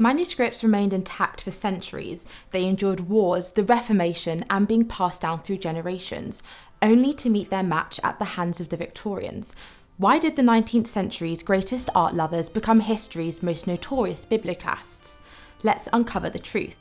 Manuscripts remained intact for centuries. They endured wars, the Reformation, and being passed down through generations, only to meet their match at the hands of the Victorians. Why did the 19th century's greatest art lovers become history's most notorious biblioclasts? Let's uncover the truth.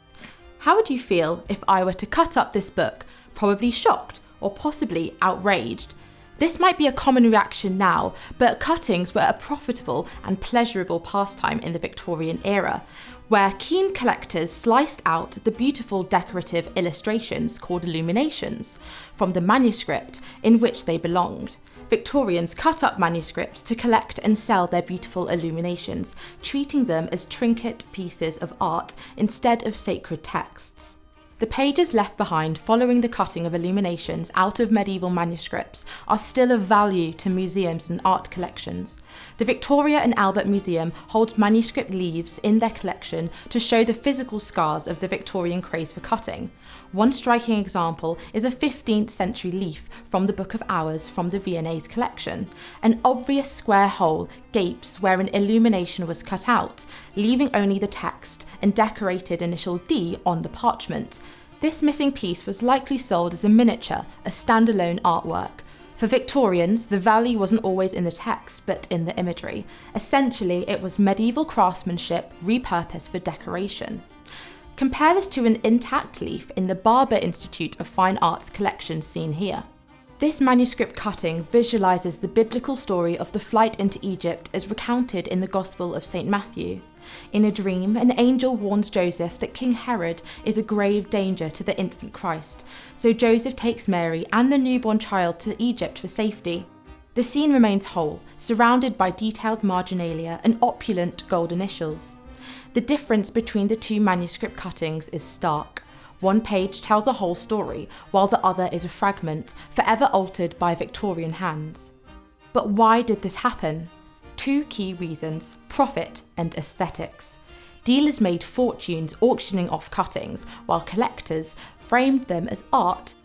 How would you feel if I were to cut up this book? Probably shocked, or possibly outraged. This might be a common reaction now, but cuttings were a profitable and pleasurable pastime in the Victorian era, where keen collectors sliced out the beautiful decorative illustrations called illuminations from the manuscript in which they belonged. Victorians cut up manuscripts to collect and sell their beautiful illuminations, treating them as trinket pieces of art instead of sacred texts. The pages left behind following the cutting of illuminations out of medieval manuscripts are still of value to museums and art collections. The Victoria and Albert Museum holds manuscript leaves in their collection to show the physical scars of the Victorian craze for cutting. One striking example is a 15th century leaf from the Book of Hours from the V&A's collection. An obvious square hole gapes where an illumination was cut out, leaving only the text and decorated initial D on the parchment. This missing piece was likely sold as a miniature, a standalone artwork. For Victorians, the value wasn't always in the text, but in the imagery. Essentially, it was medieval craftsmanship repurposed for decoration. Compare this to an intact leaf in the Barber Institute of Fine Arts collection seen here. This manuscript cutting visualises the biblical story of the flight into Egypt as recounted in the Gospel of St. Matthew. In a dream, an angel warns Joseph that King Herod is a grave danger to the infant Christ, so Joseph takes Mary and the newborn child to Egypt for safety. The scene remains whole, surrounded by detailed marginalia and opulent gold initials. The difference between the two manuscript cuttings is stark. One page tells a whole story, while the other is a fragment, forever altered by Victorian hands. But why did this happen? Two key reasons: profit and aesthetics. Dealers made fortunes auctioning off cuttings, while collectors framed them as art.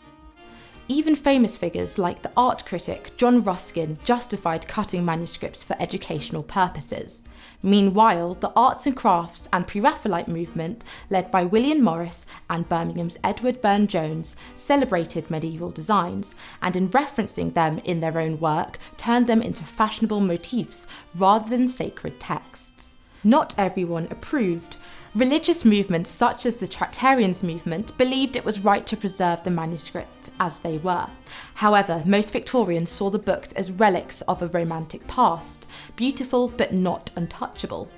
Even famous figures like the art critic John Ruskin justified cutting manuscripts for educational purposes. Meanwhile, the arts and crafts and Pre-Raphaelite movement, led by William Morris and Birmingham's Edward Burne-Jones, celebrated medieval designs, and in referencing them in their own work, turned them into fashionable motifs rather than sacred texts. Not everyone approved. Religious movements such as the Tractarians movement believed it was right to preserve the manuscript as they were. However, most Victorians saw the books as relics of a romantic past, beautiful but not untouchable.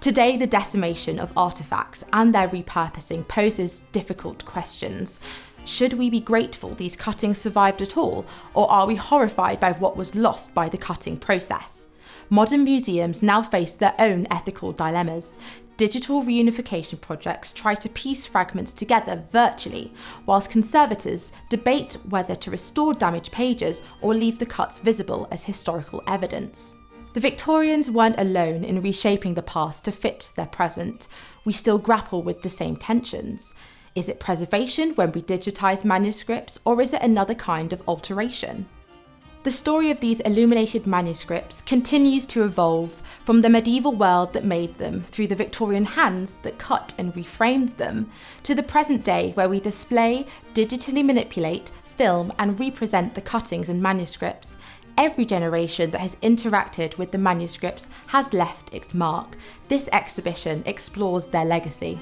Today, the decimation of artefacts and their repurposing poses difficult questions. Should we be grateful these cuttings survived at all, or are we horrified by what was lost by the cutting process? Modern museums now face their own ethical dilemmas. Digital reunification projects try to piece fragments together virtually, whilst conservators debate whether to restore damaged pages or leave the cuts visible as historical evidence. The Victorians weren't alone in reshaping the past to fit their present. We still grapple with the same tensions. Is it preservation when we digitise manuscripts, or is it another kind of alteration? The story of these illuminated manuscripts continues to evolve from the medieval world that made them, through the Victorian hands that cut and reframed them, to the present day where we display, digitally manipulate, film and represent the cuttings and manuscripts. Every generation that has interacted with the manuscripts has left its mark. This exhibition explores their legacy.